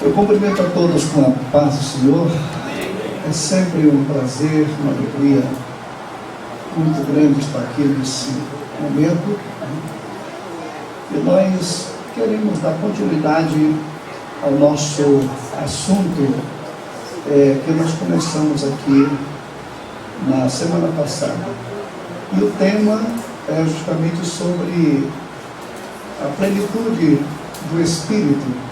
Eu cumprimento a todos com a paz do Senhor. É sempre um prazer, uma alegria muito grande estar aqui nesse momento. E nós queremos dar continuidade ao nosso assunto que nós começamos aqui na semana passada. E o tema é justamente sobre a plenitude do Espírito,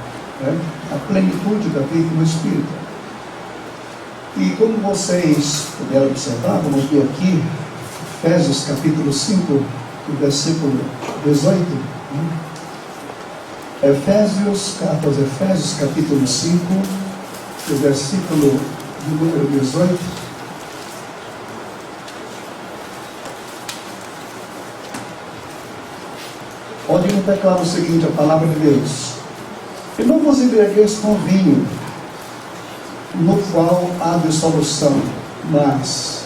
a plenitude da vida no Espírito. E como vocês puderam observar, vamos ver aqui, Efésios capítulo 5, versículo 18. Carta aos Efésios capítulo 5, versículo de número 18. Onde nos declara o seguinte, a palavra de Deus: e não vos embriagueis com vinho, no qual há dissolução, mas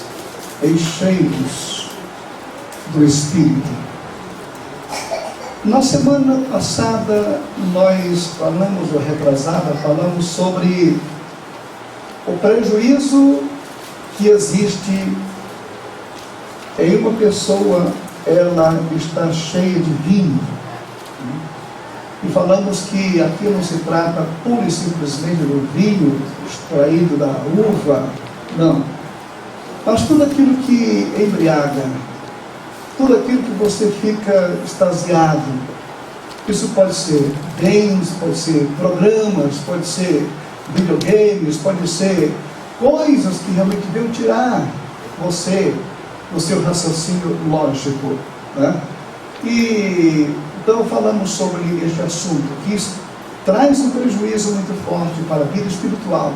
enchei-vos do Espírito. Na semana passada, nós falamos, ou retrasada, falamos sobre o prejuízo que existe em uma pessoa, ela está cheia de vinho. E falamos que aqui não se trata pura e simplesmente do vinho extraído da uva, não. Mas tudo aquilo que embriaga, tudo aquilo que você fica extasiado, isso pode ser bens, pode ser programas, pode ser videogames, pode ser coisas que realmente vão tirar você do seu raciocínio lógico, né? E então falamos sobre este assunto, que isso traz um prejuízo muito forte para a vida espiritual,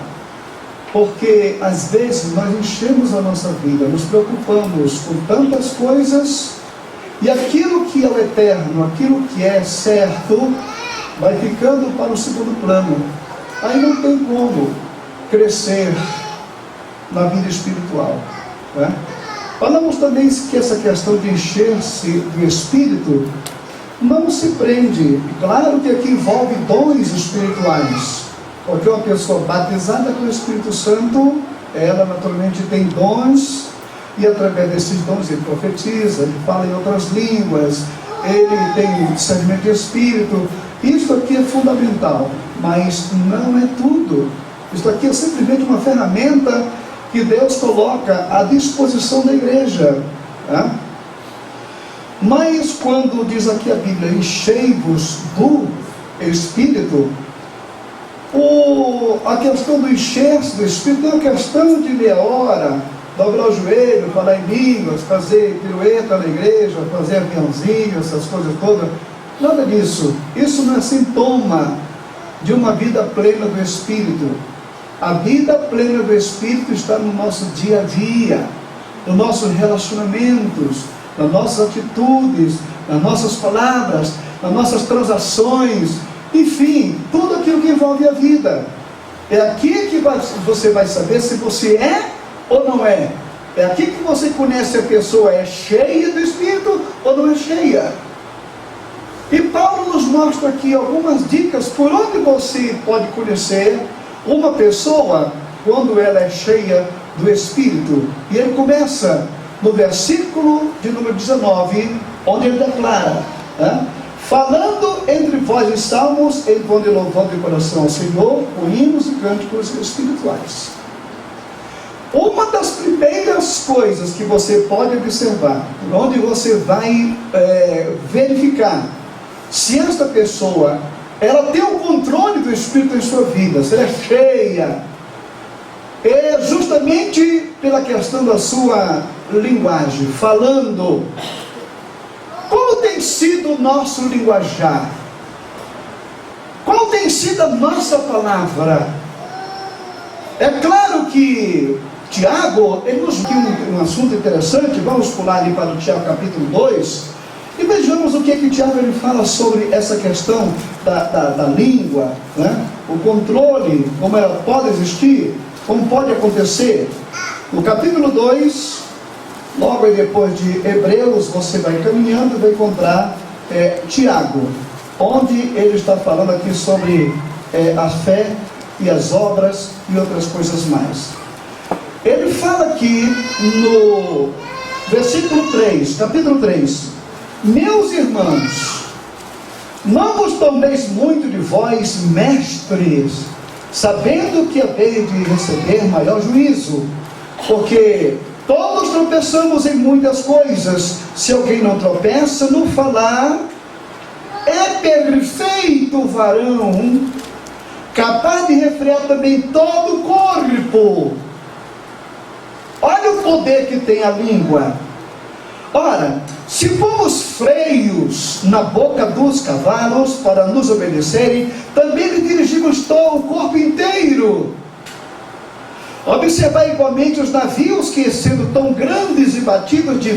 porque às vezes nós enchemos a nossa vida, nos preocupamos com tantas coisas, e aquilo que é o eterno, aquilo que é certo, vai ficando para o segundo plano. Aí não tem como crescer na vida espiritual, né? Falamos também que essa questão de encher-se do Espírito não se prende. Claro que aqui envolve dons espirituais, porque uma pessoa batizada com o Espírito Santo, ela naturalmente tem dons, e através desses dons ele profetiza, ele fala em outras línguas, ele tem discernimento de Espírito. Isso aqui é fundamental, mas não é tudo. Isso aqui é simplesmente uma ferramenta que Deus coloca à disposição da igreja, né? Mas quando diz aqui a Bíblia, enchei-vos do Espírito, a questão do encher-se do Espírito não é uma questão de meia hora, dobrar o joelho, falar em línguas, fazer pirueta na igreja, fazer aviãozinho, essas coisas todas. Nada disso. Isso não é sintoma de uma vida plena do Espírito. A vida plena do Espírito está no nosso dia a dia, nos nossos relacionamentos, nas nossas atitudes, nas nossas palavras, nas nossas transações, enfim, tudo aquilo que envolve a vida. É aqui que você vai saber se você é ou não é. É aqui que você conhece se a pessoa é cheia do Espírito ou não é cheia. E Paulo nos mostra aqui algumas dicas por onde você pode conhecer uma pessoa quando ela é cheia do Espírito. E ele começa no versículo de número 19, onde ele declara, falando entre vós em salmos, entoando e louvando de coração ao Senhor, com hinos e cânticos espirituais. Uma das primeiras coisas que você pode observar, onde você vai verificar se esta pessoa ela tem o controle do Espírito em sua vida, se ela é cheia, é justamente pela questão da sua linguagem, falando. Qual tem sido o nosso linguajar? Qual tem sido a nossa palavra? É claro que Tiago, ele nos deu um assunto interessante. Vamos pular ali para o Tiago capítulo 2 e vejamos o que Tiago ele fala sobre essa questão da língua, né? O controle, como ela pode existir, como pode acontecer. No capítulo 2, logo aí depois de Hebreus, você vai caminhando e vai encontrar Tiago, onde ele está falando aqui sobre a fé e as obras e outras coisas mais. Ele fala aqui no versículo 3, capítulo 3: meus irmãos, não vos torneis muito de vós mestres, sabendo que haveis de receber maior juízo, porque todos tropeçamos em muitas coisas. Se alguém não tropeça no falar, é perfeito varão, capaz de refrear também todo o corpo. Olha o poder que tem a língua. Ora, se pomos freios na boca dos cavalos para nos obedecerem, também lhe dirigimos todo o corpo inteiro. Observar igualmente os navios que, sendo tão grandes e batidos de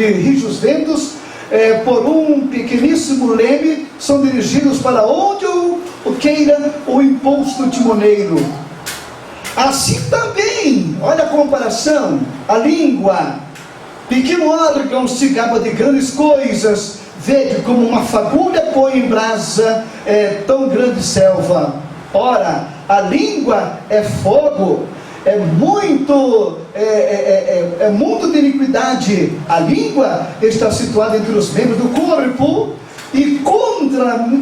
rijos ventos, por um pequeníssimo leme, são dirigidos para onde o queira o impulso do timoneiro. Assim também, olha a comparação, a língua, pequeno órgão, se gaba de grandes coisas, vede como uma fagulha põe em brasa tão grande selva. Ora, a língua é fogo, é mundo de iniquidade. A língua está situada entre os membros do corpo e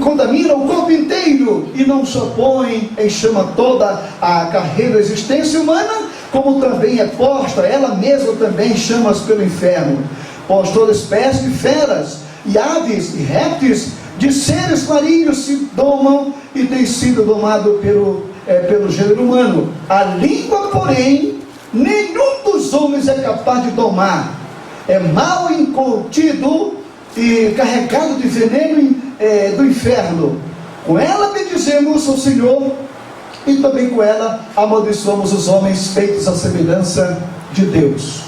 contamina o corpo inteiro, e não só põe em chama toda a carreira da existência humana, como também é posta ela mesma também chamas pelo inferno. Pois toda espécie de feras e aves e répteis, de seres marinhos se domam e tem sido domado pelo gênero humano. A língua, porém, nenhum dos homens é capaz de domar. É mal incontido e carregado de veneno do inferno. Com ela bendizemos o Senhor, e também com ela amaldiçoamos os homens feitos à semelhança de Deus.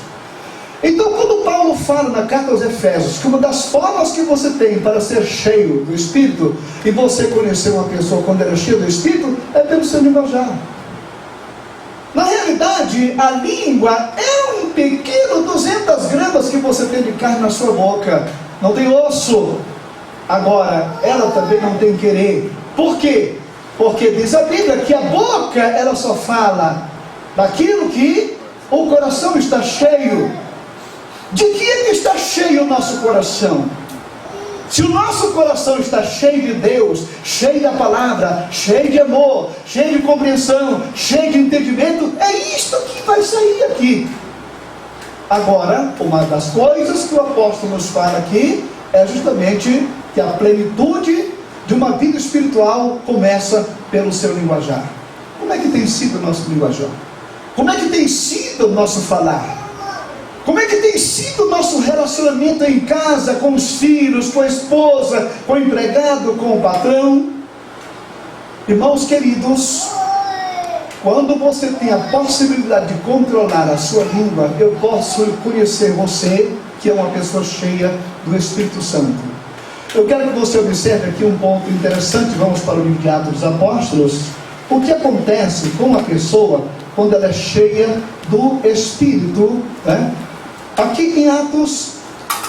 Então, quando Paulo fala na carta aos Efésios que uma das formas que você tem para ser cheio do Espírito, e você conhecer uma pessoa quando ela é cheia do Espírito, é pelo seu linguajar. Na realidade, a língua é um pequeno 200 gramas que você tem de carne na sua boca. Não tem osso. Agora, ela também não tem querer. Por quê? Porque diz a Bíblia que a boca, ela só fala daquilo que o coração está cheio. De que é que está cheio o nosso coração? Se o nosso coração está cheio de Deus, cheio da palavra, cheio de amor, cheio de compreensão, cheio de entendimento, é isto que vai sair aqui. Agora, uma das coisas que o apóstolo nos fala aqui é justamente que a plenitude de uma vida espiritual começa pelo seu linguajar. Como é que tem sido o nosso linguajar? Como é que tem sido o nosso falar? Como é que tem sido o nosso relacionamento em casa, com os filhos, com a esposa, com o empregado, com o patrão? Irmãos queridos, quando você tem a possibilidade de controlar a sua língua, eu posso conhecer você, que é uma pessoa cheia do Espírito Santo. Eu quero que você observe aqui um ponto interessante. Vamos para o livro de Atos dos Apóstolos. O que acontece com uma pessoa quando ela é cheia do Espírito, né? Aqui em Atos,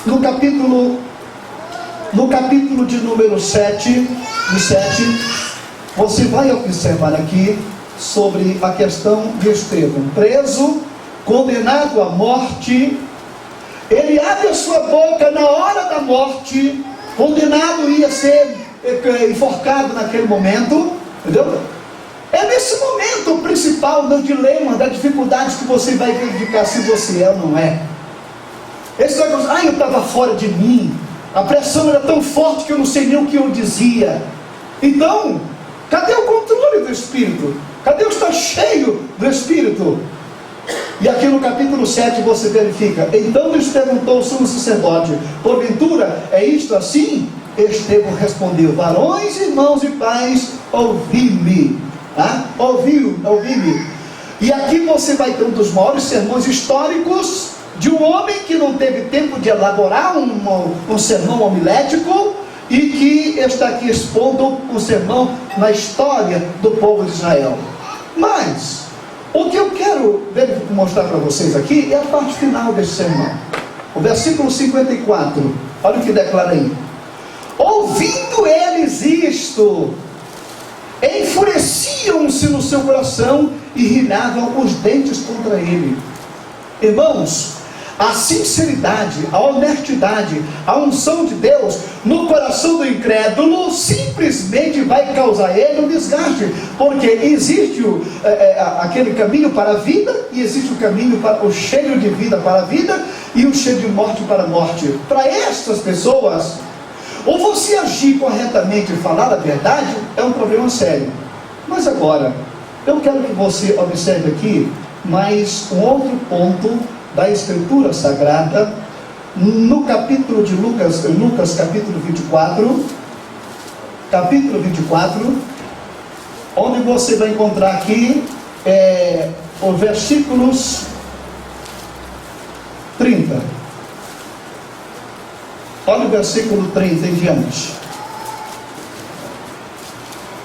no capítulo de número 7, você vai observar aqui sobre a questão de Estevão, preso, condenado à morte. Ele abre a sua boca na hora da morte, condenado, ia ser enforcado naquele momento, entendeu? É nesse momento o principal do dilema, da dificuldade que você vai verificar se você é ou não é. Esse negócio, eu estava fora de mim, a pressão era tão forte que eu não sei nem o que eu dizia. Então, cadê o controle do Espírito? Cadê o estar cheio do Espírito? E aqui no capítulo 7 você verifica: então lhes perguntou o sumo sacerdote: porventura é isto assim? Estevão respondeu: varões, irmãos e pais, ouvi-me. Ouvi-me. E aqui você vai ter um dos maiores sermões históricos de um homem que não teve tempo de elaborar um sermão homilético, e que está aqui expondo um sermão na história do povo de Israel. Mas o que eu quero mostrar para vocês aqui é a parte final desse sermão. O versículo 54, olha o que declara aí: ouvindo eles isto, enfureciam-se iravam-se no seu coração e rilhavam os dentes contra ele. Irmãos, a sinceridade, a honestidade, a unção de Deus no coração do incrédulo simplesmente vai causar a ele um desgaste, porque existe aquele caminho para a vida, e existe o caminho para o cheio de vida para a vida e o cheio de morte para a morte. Para estas pessoas, ou você agir corretamente e falar a verdade é um problema sério. Mas agora, eu quero que você observe aqui mais um outro ponto da Escritura Sagrada, no capítulo de Lucas capítulo 24, onde você vai encontrar aqui os versículos 30. Olha o versículo 30 em diante.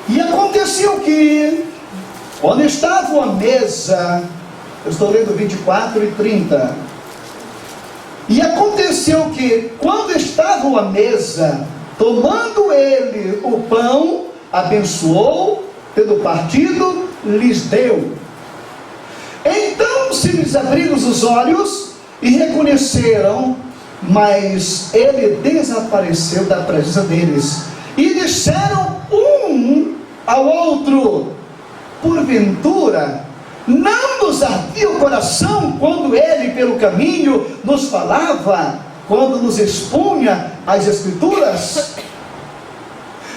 E aconteceu que, onde estavam à mesa, eu estou lendo 24 e 30. E aconteceu que, quando estavam à mesa, tomando ele o pão, abençoou, tendo partido, lhes deu. Então se lhes abriram os olhos e reconheceram, mas ele desapareceu da presença deles. E disseram um ao outro: porventura não nos ardia o coração quando ele pelo caminho nos falava, quando nos expunha as Escrituras?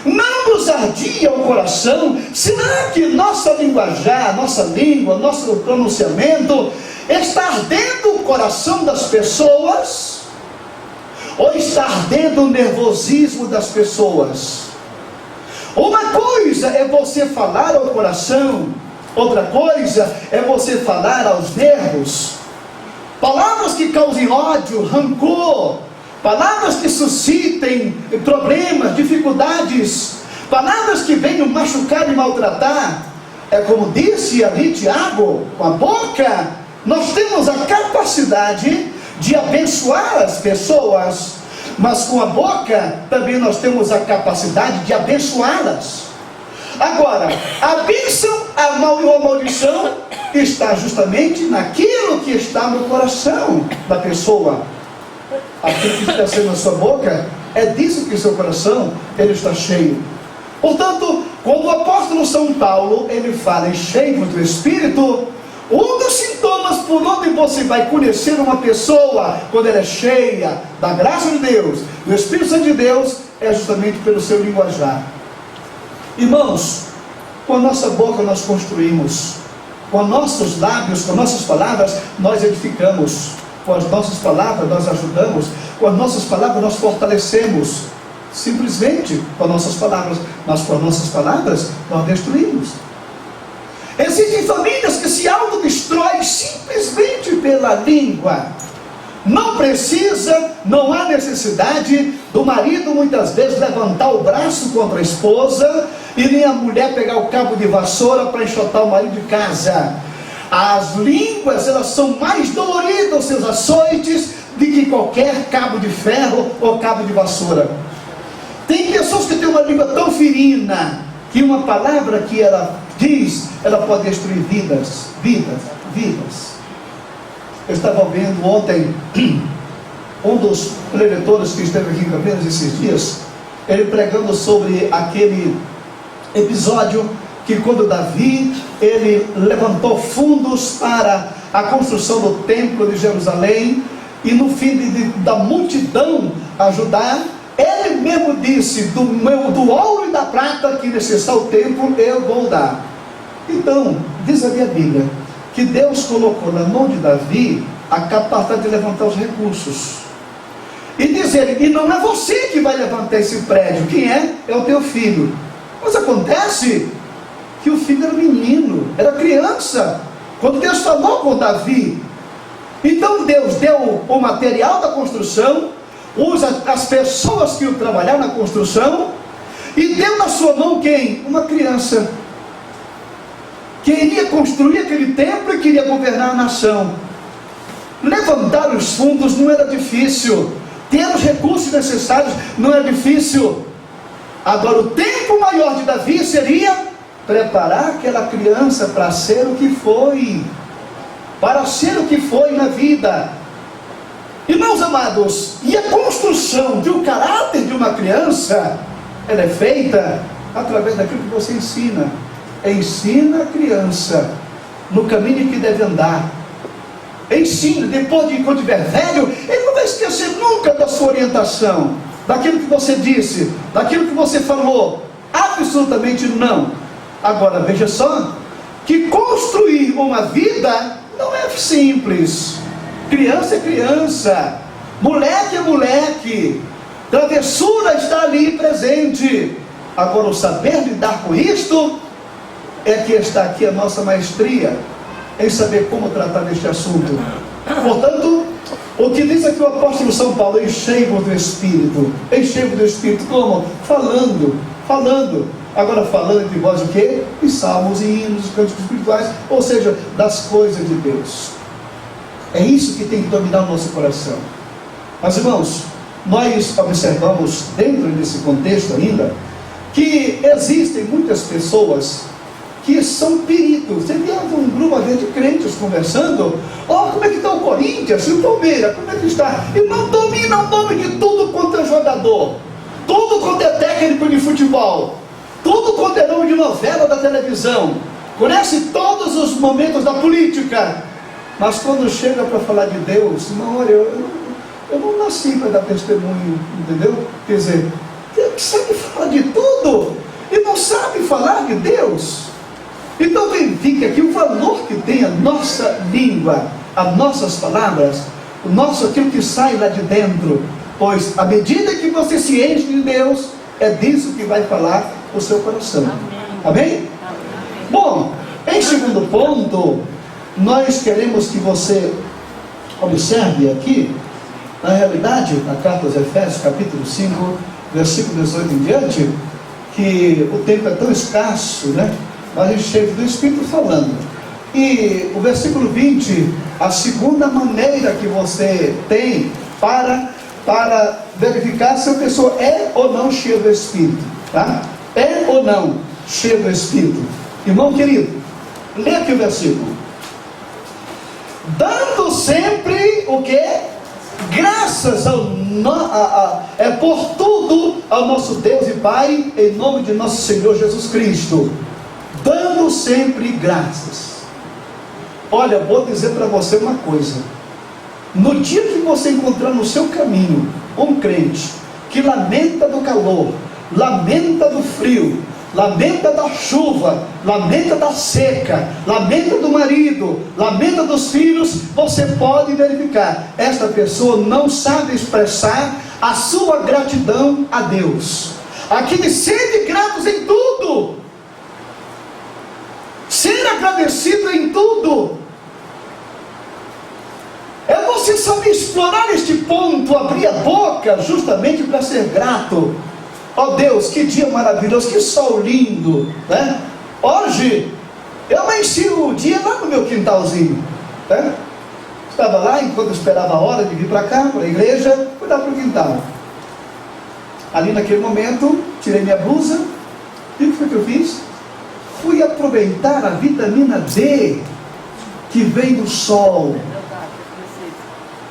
Não nos ardia o coração? Será que nossa linguajar, nossa língua, nosso pronunciamento está ardendo o coração das pessoas? Ou está ardendo o nervosismo das pessoas? Uma coisa é você falar ao coração, outra coisa é você falar aos nervos. Palavras que causem ódio, rancor, palavras que suscitem problemas, dificuldades, palavras que venham machucar e maltratar. É como disse ali Tiago, com a boca nós temos a capacidade de abençoar as pessoas, mas com a boca também nós temos a capacidade de abençoá-las. Agora, a bênção ou a maldição está justamente naquilo que está no coração da pessoa. Aquilo que está sendo na sua boca, é disso que o seu coração ele está cheio. Portanto, quando o apóstolo São Paulo ele fala em cheio do Espírito, um dos sintomas por onde você vai conhecer uma pessoa quando ela é cheia da graça de Deus, do Espírito Santo de Deus, é justamente pelo seu linguajar. Irmãos, com a nossa boca nós construímos, com os nossos lábios, com nossas palavras nós edificamos, com as nossas palavras nós ajudamos, com as nossas palavras nós fortalecemos, simplesmente com as nossas palavras, mas com as nossas palavras nós destruímos. Existem famílias que se autodestroem simplesmente pela língua. Não precisa, não há necessidade do marido muitas vezes levantar o braço contra a esposa e nem a mulher pegar o cabo de vassoura para enxotar o marido de casa. As línguas, elas são mais doloridas, os seus açoites, do que qualquer cabo de ferro ou cabo de vassoura. Tem pessoas que têm uma língua tão ferina que uma palavra que ela diz, ela pode destruir vidas. Eu estava vendo ontem um dos preletores que esteve aqui em Campinas esses dias, ele pregando sobre aquele episódio que quando Davi ele levantou fundos para a construção do templo de Jerusalém, e no fim da multidão ajudar, ele mesmo disse: do ouro e da prata que necessitar o templo eu vou dar. Então diz a minha Bíblia que Deus colocou na mão de Davi a capacidade de levantar os recursos. E diz ele: e não é você que vai levantar esse prédio, quem é? É o teu filho. Mas acontece que o filho era menino, era criança, quando Deus falou com Davi. Então Deus deu o material da construção, usa as pessoas que o trabalharam na construção, e deu na sua mão quem? Uma criança, que iria construir aquele templo e queria governar a nação. Levantar os fundos não era difícil, ter os recursos necessários não era difícil. Agora o tempo maior de Davi seria preparar aquela criança para ser o que foi, para ser o que foi na vida. Irmãos amados, e a construção de um caráter de uma criança, ela é feita através daquilo que você ensina. Ensina a criança no caminho que deve andar. Ensina, depois de quando estiver velho, ele não vai esquecer nunca da sua orientação, daquilo que você disse, daquilo que você falou. Absolutamente não. Agora veja só, que construir uma vida não é simples. Criança é criança, moleque é moleque, travessura está ali presente. Agora o saber lidar com isto é que está aqui a nossa maestria em saber como tratar deste assunto. Portanto, o que diz aqui o apóstolo São Paulo: enchei-vos do Espírito. Enchei-vos do Espírito como? Falando. Agora falando entre vós o quê? Em salmos e hinos, cânticos espirituais, ou seja, das coisas de Deus. É isso que tem que dominar o nosso coração. Mas irmãos, nós observamos dentro desse contexto ainda, que existem muitas pessoas que são peritos. Você via um grupo de crentes conversando: como é que está o Corinthians e o Palmeiras, como é que está? E não domina o nome de tudo quanto é jogador, tudo quanto é técnico de futebol, tudo quanto é nome de novela da televisão, conhece todos os momentos da política, mas quando chega para falar de Deus, irmão, olha, eu não nasci para dar testemunho, entendeu? Quer dizer, ele sabe falar de tudo e não sabe falar de Deus. Então verifique aqui o valor que tem a nossa língua, as nossas palavras, o nosso aquilo que sai lá de dentro, pois à medida que você se enche de Deus, é disso que vai falar o seu coração. Amém? Bom, em segundo ponto, nós queremos que você observe aqui, na realidade, na carta aos Efésios, capítulo 5, versículo 18 em diante, que o tempo é tão escasso, né? Mas a gente chega do Espírito falando. E o versículo 20, a segunda maneira que você tem para verificar se a pessoa é ou não cheia do Espírito, tá? É ou não cheia do Espírito. Irmão querido, lê aqui o versículo: dando sempre o que? Graças por tudo ao nosso Deus e Pai, em nome de nosso Senhor Jesus Cristo. Dando sempre graças. Olha, vou dizer para você uma coisa: no dia que você encontrar no seu caminho um crente que lamenta do calor, lamenta do frio, lamenta da chuva, lamenta da seca, lamenta do marido, lamenta dos filhos, você pode verificar, esta pessoa não sabe expressar a sua gratidão a Deus. Aqui sede gratos em tudo, ser agradecido em tudo. É você saber explorar este ponto, abrir a boca justamente para ser grato. Deus, que dia maravilhoso, que sol lindo, né? Hoje eu amanheci o dia lá no meu quintalzinho, né? Estava lá enquanto eu esperava a hora de vir para cá, para a igreja, fui lá para o quintal. Ali naquele momento, tirei minha blusa, e o que foi que eu fiz? Fui aproveitar a vitamina D que vem do sol.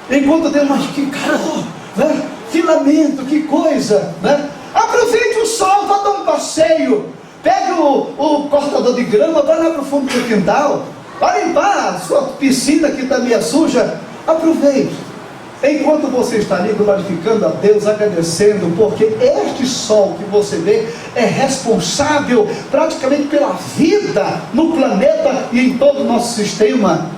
Enquanto Deus, mas que calor, né? Que lamento, que coisa, né? Aproveite o sol, vá dar um passeio, pegue o cortador de grama, vai lá para o fundo do quintal, vai limpar a sua piscina que está meio suja. Aproveite, enquanto você está ali glorificando a Deus, agradecendo, porque este sol que você vê é responsável praticamente pela vida no planeta e em todo o nosso sistema,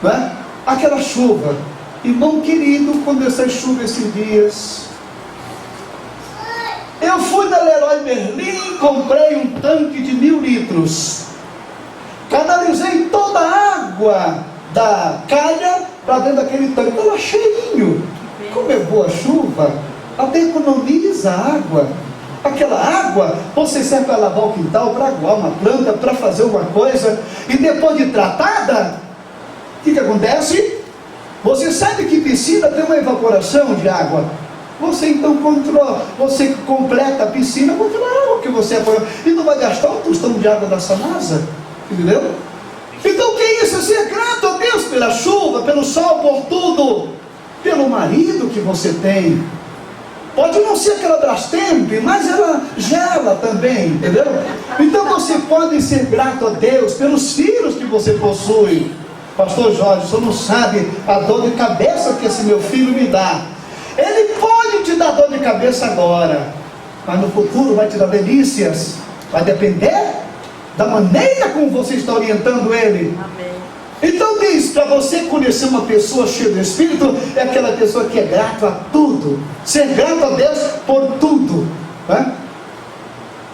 né? Aquela chuva, irmão querido, quando essa chuva esses dias, eu fui na Leroy Merlin, comprei um tanque de 1000 litros, canalizei toda a água da calha para dentro daquele tanque, estava cheinho. Como é boa chuva, até economiza água. Aquela água você serve para lavar o quintal, para aguar uma planta, para fazer uma coisa, e depois de tratada, o que acontece? Você sabe que piscina tem uma evaporação de água. você então você completa a piscina com aquela água que você apoiou. E não vai gastar um tostão de água da Sanasa. Entendeu? Então o que é isso? É ser grato a Deus pela chuva, pelo sol, por tudo. Pelo marido que você tem. Pode não ser aquela Brastemp, mas ela gela também, entendeu? Então você pode ser grato a Deus pelos filhos que você possui. Pastor Jorge, o senhor não sabe a dor de cabeça que esse meu filho me dá. Ele pode te dar dor de cabeça agora, mas no futuro vai te dar delícias. Vai depender da maneira como você está orientando ele. Amém. Então diz, para você conhecer uma pessoa cheia do Espírito, é aquela pessoa que é grato a tudo. Ser grato a Deus por tudo, né?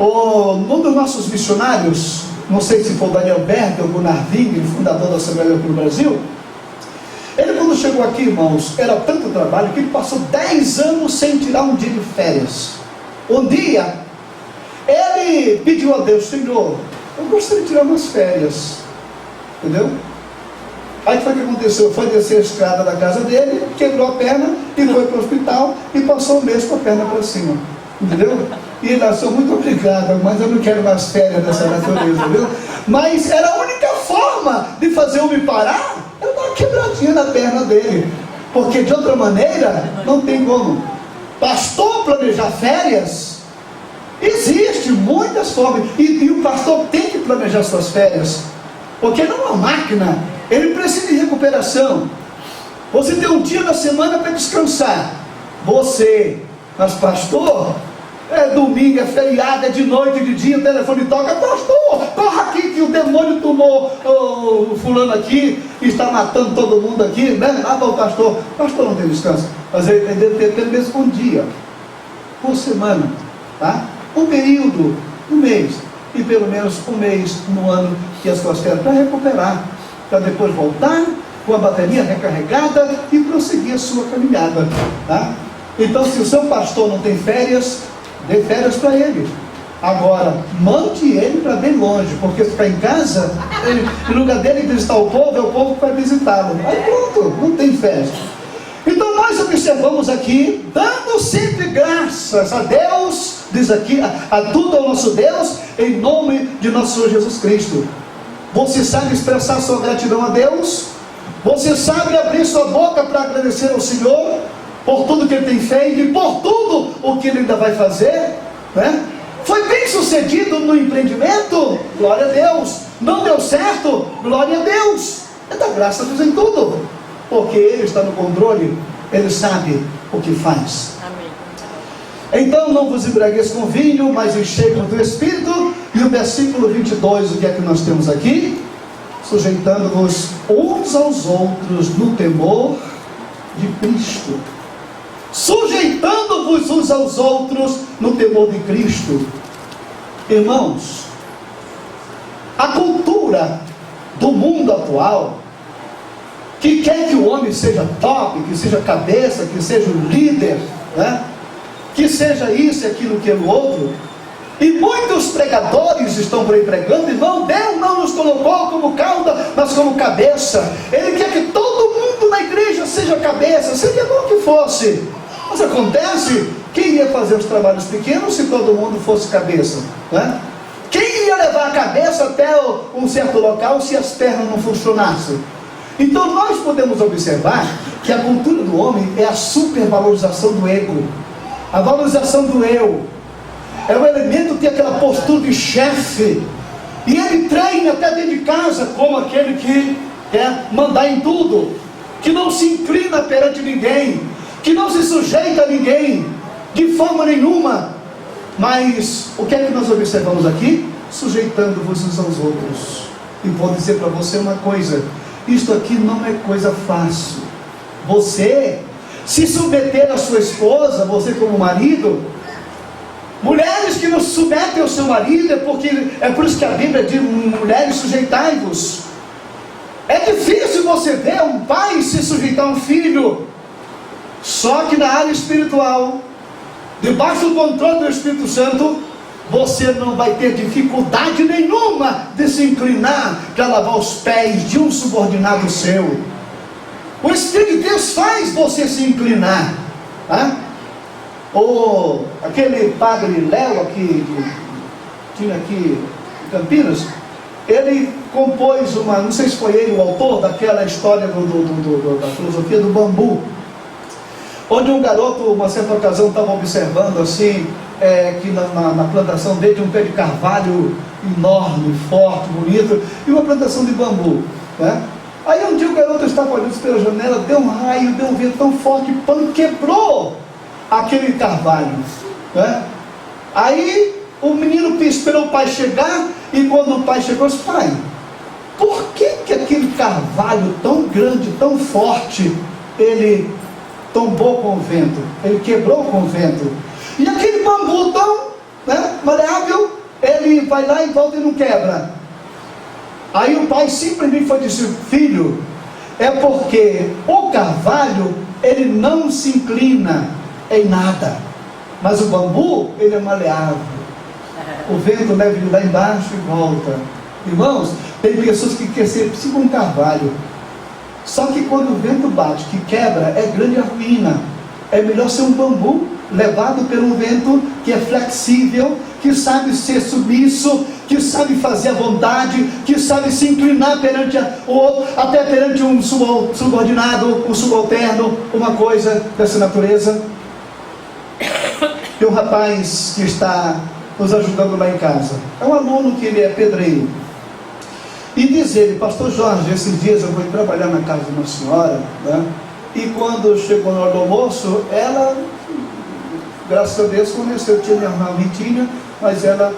Um dos nossos missionários, não sei se foi o Daniel Berger ou o Gunnar Wing, fundador da Assembleia do Brasil, ele quando chegou aqui, irmãos, era tanto trabalho que ele passou 10 anos sem tirar um dia de férias. Um dia, ele pediu a Deus: Senhor, eu gostaria de tirar umas férias, entendeu? Aí foi o que aconteceu? Foi descer a escada da casa dele, quebrou a perna e foi para o hospital e passou um mês com a perna para cima, entendeu? E ele achou: muito obrigado, mas eu não quero mais férias dessa natureza, viu? Mas era a única forma de fazer eu me parar, eu dar uma quebradinha na perna dele, porque de outra maneira não tem como. Pastor planejar férias, existe muitas formas, e o pastor tem que planejar suas férias, porque não é uma máquina, ele precisa de recuperação. Você tem um dia na semana para descansar, mas pastor, é domingo, é feriado, é de noite, de dia, o telefone toca: pastor, corra aqui que o demônio tomou o fulano aqui e está matando todo mundo aqui, né? Ah, o pastor não tem descanso, mas ele deve ter pelo menos um dia por semana, tá? Um período, um mês, e pelo menos um mês no ano que as suas férias, para recuperar, para depois voltar com a bateria recarregada e prosseguir a sua caminhada, tá? Então, se o seu pastor não tem férias, dê férias para ele. Agora, mande ele para bem longe, porque se ficar em casa, em lugar dele visitar o povo, é o povo que vai visitá-lo. Aí pronto, não tem férias. Então nós observamos aqui, dando sempre graças a Deus, diz aqui, a tudo ao nosso Deus, em nome de nosso Senhor Jesus Cristo. Você sabe expressar sua gratidão a Deus? Você sabe abrir sua boca para agradecer ao Senhor por tudo que Ele tem feito e por tudo o que Ele ainda vai fazer, né? Foi bem sucedido no empreendimento? Glória a Deus. Não deu certo? Glória a Deus. É dar graça a Deus em tudo, porque Ele está no controle, Ele sabe o que faz. Amém. Então não vos embriagueis com vinho, mas enchei-vos do Espírito. E o versículo 22, o que é que nós temos aqui? Sujeitando-vos uns aos outros no temor de Cristo. Sujeitando-vos uns aos outros no temor de Cristo. Irmãos, a cultura do mundo atual, que quer que o homem seja top, que seja cabeça, que seja o líder, né? Que seja isso e aquilo que é o outro, e muitos pregadores estão por aí pregando: irmão, Deus não nos colocou como cauda, mas como cabeça. Ele quer que todo mundo na igreja seja cabeça. Seria bom que fosse, mas acontece, quem ia fazer os trabalhos pequenos se todo mundo fosse cabeça, né? Quem ia levar a cabeça até um certo local se as pernas não funcionassem? Então nós podemos observar que a cultura do homem é a supervalorização do ego, a valorização do eu. É o elemento que tem aquela postura de chefe, e ele treina até dentro de casa como aquele que quer mandar em tudo, que não se inclina perante ninguém, que não se sujeita a ninguém de forma nenhuma. Mas o que é que nós observamos aqui? Sujeitando-vos uns aos outros. E vou dizer para você uma coisa: isto aqui não é coisa fácil. Você se submeter à sua esposa, você como marido. Mulheres que não se submetem ao seu marido, é por isso que a Bíblia diz: mulheres, sujeitai-vos. É difícil você ver um pai se sujeitar a um filho. Só que na área espiritual, debaixo do controle do Espírito Santo, você não vai ter dificuldade nenhuma de se inclinar para lavar os pés de um subordinado seu. O Espírito de Deus faz você se inclinar, tá? Ou aquele padre Léo aqui, tinha aqui em Campinas, ele compôs uma, não sei se foi ele o autor daquela história da filosofia do bambu, onde um garoto, uma certa ocasião, estava observando assim, que na plantação dele tinha um pé de carvalho enorme, forte, bonito, e uma plantação de bambu, né? Aí um dia o garoto estava olhando pela janela, deu um raio, deu um vento tão forte, quebrou aquele carvalho, né? Aí o menino esperou o pai chegar, e quando o pai chegou, disse: pai, por que aquele carvalho tão grande, tão forte, ele tombou com o vento, ele quebrou com o vento, e aquele bambu tão, né, maleável, ele vai lá e volta e não quebra? Aí o pai simplesmente foi dizer: filho, é porque o carvalho, ele não se inclina em nada, mas o bambu, ele é maleável, o vento leva ele lá embaixo e volta. Irmãos, tem pessoas que querem ser tipo um carvalho, só que quando o vento bate, que quebra, é grande a ruína. É melhor ser um bambu levado pelo vento, que é flexível, que sabe ser submisso, que sabe fazer a vontade, que sabe se inclinar perante o outro, até perante um subordinado, um subalterno, uma coisa dessa natureza. Tem um rapaz que está nos ajudando lá em casa, é um aluno que ele é pedreiro, e diz ele: pastor Jorge, esses dias eu vou trabalhar na casa de uma senhora, né? E quando chegou na hora do almoço, ela, graças a Deus, conheceu, tinha minha marmitinha, mas ela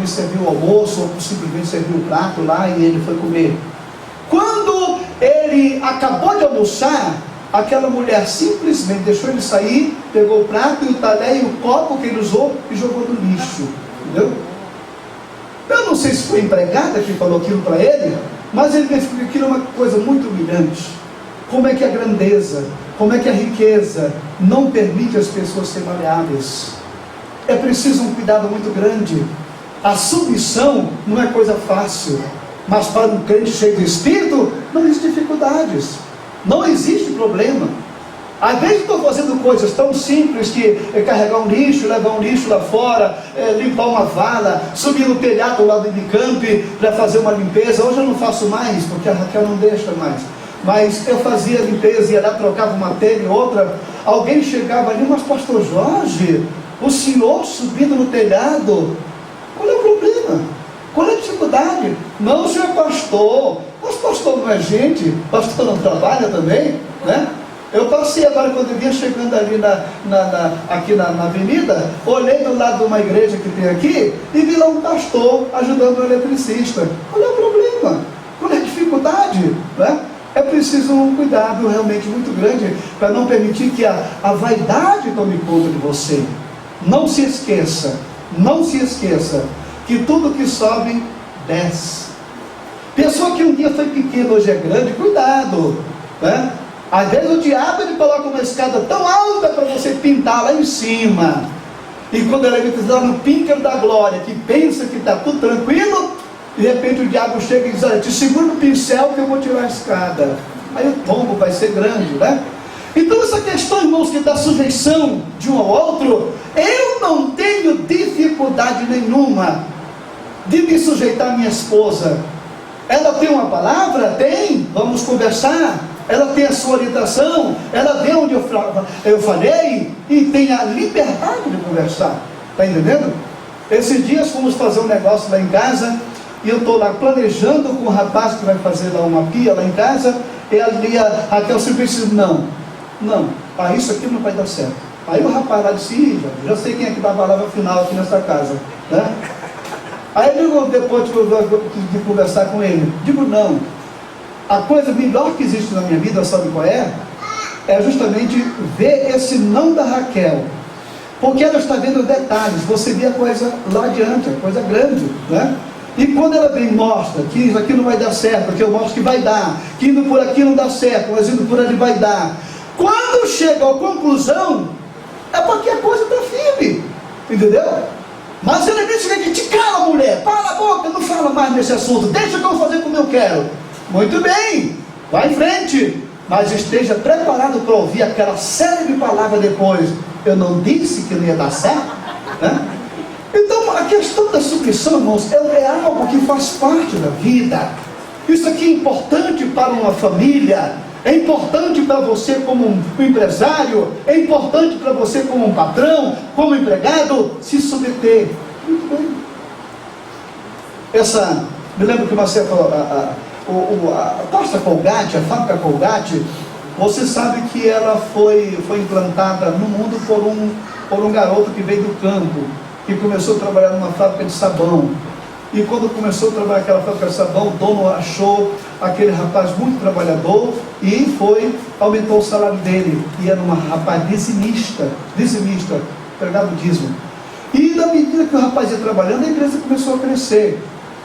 me serviu o almoço, ou simplesmente serviu o prato lá, e ele foi comer. Quando ele acabou de almoçar, aquela mulher simplesmente deixou ele sair, pegou o prato e o talher e o copo que ele usou e jogou no lixo, entendeu? Eu não sei se foi a empregada que falou aquilo para ele, mas ele pensou que aquilo é uma coisa muito humilhante. Como é que a grandeza, como é que a riqueza não permite as pessoas serem maleáveis? É preciso um cuidado muito grande. A submissão não é coisa fácil, mas para um crente cheio de Espírito, não existe dificuldades, não existe problema. Às vezes estou fazendo coisas tão simples que carregar um lixo, levar um lixo lá fora, limpar uma vala, subir no telhado lá do Unicamp para fazer uma limpeza. Hoje eu não faço mais, porque a Raquel não deixa mais. Mas eu fazia limpeza, ia lá, trocava uma telha e outra. Alguém chegava ali: mas pastor Jorge, o senhor subindo no telhado, qual é o problema? Qual é a dificuldade? Não, senhor pastor, mas pastor não é gente, pastor não trabalha também, né? Eu passei agora, quando eu vinha chegando ali aqui na avenida, olhei do lado de uma igreja que tem aqui, e vi lá um pastor ajudando o eletricista. Qual é o problema? Qual é a dificuldade? Né? É preciso um cuidado realmente muito grande, para não permitir que a vaidade tome conta de você. Não se esqueça, que tudo que sobe, desce. Pessoa que um dia foi pequena, hoje é grande, cuidado, né? Às vezes o diabo, ele coloca uma escada tão alta para você pintar lá em cima, e quando ele está no píncaro da glória, que pensa que está tudo tranquilo, de repente o diabo chega e diz: olha, te segura no pincel que eu vou tirar a escada. Aí o tombo vai ser grande, né? Então essa questão, irmãos, que da sujeição de um ao outro, eu não tenho dificuldade nenhuma de me sujeitar à minha esposa. Ela tem uma palavra? Tem, vamos conversar. Ela tem a sua orientação, ela vê onde eu falei, e tem a liberdade de conversar. Está entendendo? Esses dias fomos fazer um negócio lá em casa, e eu estou lá planejando com o rapaz que vai fazer lá uma pia lá em casa, e ali a Raquel simplesmente disse: não, isso aqui não vai dar certo. Aí o rapaz lá disse: já sei quem é que dá a palavra final aqui nessa casa, né? Aí eu digo, depois de conversar com ele, não, a coisa melhor que existe na minha vida, sabe qual é? É justamente ver esse não da Raquel, porque ela está vendo detalhes. Você vê a coisa lá adiante, a coisa grande, né? E quando ela vem e mostra que isso aqui não vai dar certo, porque eu mostro que vai dar, que indo por aqui não dá certo, mas indo por ali vai dar. Quando chega à conclusão, é porque a coisa está firme, entendeu? Mas ele disse que te cala, mulher, para a boca, não fala mais nesse assunto, deixa que eu vou fazer como eu quero. Muito bem, vá em frente, mas esteja preparado para ouvir aquela série de palavras depois. Eu não disse que não ia dar certo, né? Então, a questão da submissão, irmãos, é algo que faz parte da vida. Isso aqui é importante para uma família, é importante para você como um empresário, é importante para você como um patrão, como empregado, se submeter. Muito bem. Me lembro que você falou, a pasta Colgate, a fábrica Colgate, você sabe que ela foi implantada no mundo por um garoto que veio do campo, que começou a trabalhar numa fábrica de sabão. E quando começou a trabalhar naquela fábrica de sabão, o dono achou aquele rapaz muito trabalhador e aumentou o salário dele. E era um rapaz dizimista, pregava o dízimo. E na medida que o rapaz ia trabalhando, a empresa começou a crescer.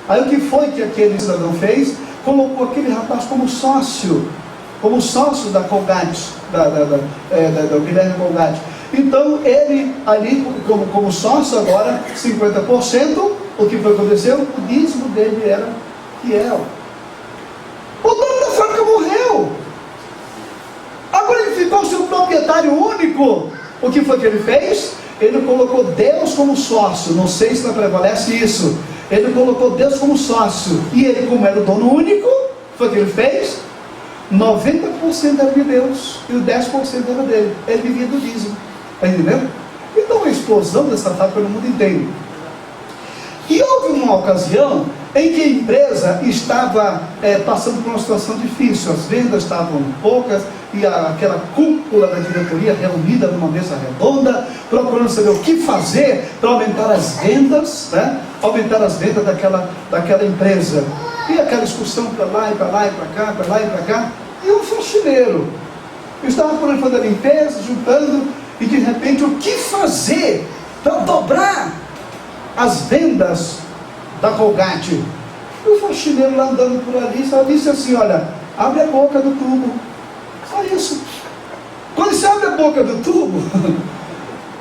Aí o que foi que aquele cidadão fez? Colocou aquele rapaz como sócio da Colgate, da Guilherme Colgate. Então ele ali, como sócio agora, 50%, o que foi que aconteceu? O dízimo dele era fiel. O dono da fábrica morreu. Agora ele ficou seu proprietário único. O que foi que ele fez? Ele colocou Deus como sócio. Não sei se não prevalece isso. Ele colocou Deus como sócio. E ele, como era o dono único, foi o que ele fez? 90% era de Deus e o 10% era dele. Ele vivia do dízimo. Está entendendo? Então a explosão dessa fábrica no mundo inteiro. E houve uma ocasião em que a empresa estava passando por uma situação difícil. As vendas estavam poucas e aquela cúpula da diretoria reunida numa mesa redonda, procurando saber o que fazer para aumentar as vendas, né? Aumentar as vendas daquela empresa. E aquela discussão para lá e para lá e para cá, para lá e para cá. E um faxineiro estava por fazer a limpeza, juntando, e de repente o que fazer para dobrar as vendas da Colgate? E o faxineiro lá andando por ali só disse assim: olha, abre a boca do tubo. Só isso. Quando você abre a boca do tubo,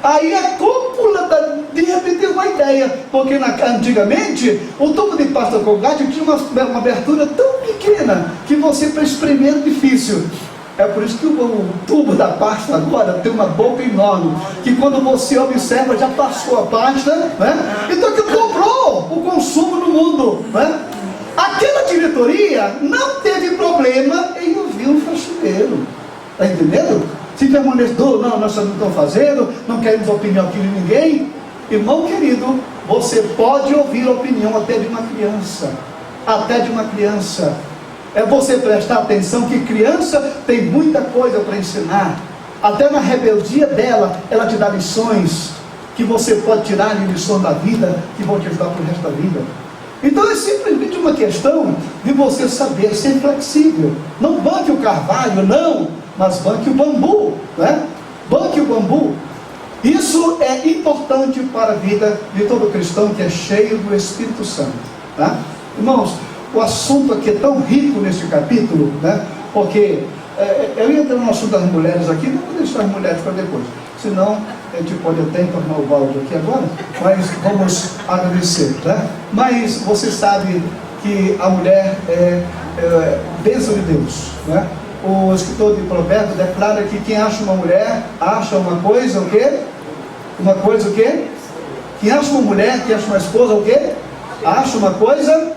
aí a cúpula de repente teve uma ideia, porque antigamente o tubo de pasta Colgate tinha uma abertura tão pequena que você, para espremer, era difícil. É por isso que o tubo da pasta agora tem uma boca enorme, que quando você observa já passou a pasta, né? Então que dobrou o consumo no mundo, né? Aquela diretoria não teve problema em ouvir um faxineiro. Está entendendo? Se permaneceu, não, nós não estamos fazendo, não queremos opinião aqui de ninguém. Irmão querido, você pode ouvir a opinião até de uma criança. Até de uma criança. É você prestar atenção que criança tem muita coisa para ensinar. Até na rebeldia dela, ela te dá lições que você pode tirar de lição da vida, que vão te ajudar para o resto da vida. Então é simplesmente uma questão de você saber ser flexível. Não banque o carvalho, não, mas banque o bambu, né? Banque o bambu. Isso é importante para a vida de todo cristão que é cheio do Espírito Santo, tá? Irmãos, o assunto aqui é tão rico neste capítulo, né? Porque eu ia entrar no assunto das mulheres aqui, não vou deixar as mulheres para depois, senão a gente pode até entornar o balde aqui agora, mas vamos agradecer, né? Mas você sabe que a mulher é bênção de Deus, né? O escritor de Provérbios declara que quem acha uma mulher, acha uma coisa, o quê? Uma coisa o quê? Quem acha uma mulher, quem acha uma esposa, o quê? Acha uma coisa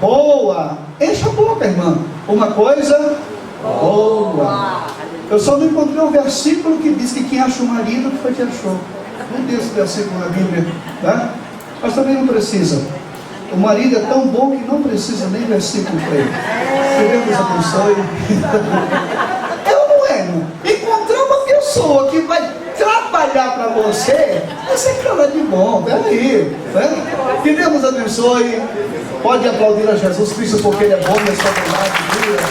boa. Enche a boca, irmã. Uma coisa boa. Eu só não encontrei um versículo que diz que quem acha um marido, que foi que achou. Não tem esse versículo na Bíblia, tá? Mas também não precisa. O marido é tão bom que não precisa nem versículo para ele. Que Deus nos abençoe. Eu não é, irmão. Encontrar uma pessoa que vai trabalhar para você, você é cara de bom, peraí, né? Que Deus nos abençoe. Pode aplaudir a Jesus Cristo porque Ele é bom e a sua bondade dura.